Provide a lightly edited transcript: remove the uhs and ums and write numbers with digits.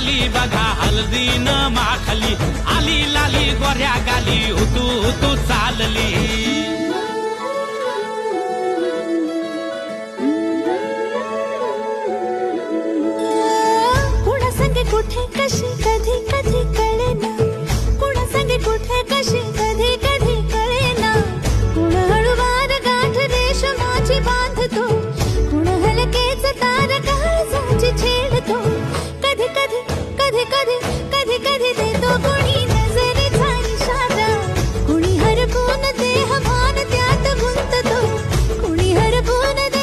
आली बघा हलदीन माखली, आली लाली गोऱ्या गाली, हुतू हुतू चालली. कुणा संगे कुठे कशी कधी कधी कळेना, कुणा संगे कुठे कशी कधी कधी कळेना. कुण हळूवार गाठ रेशमाची बांधतो, कुण हलकेच तार काळजाची छेडतो. कधी कधी कधी कधी कधी कधी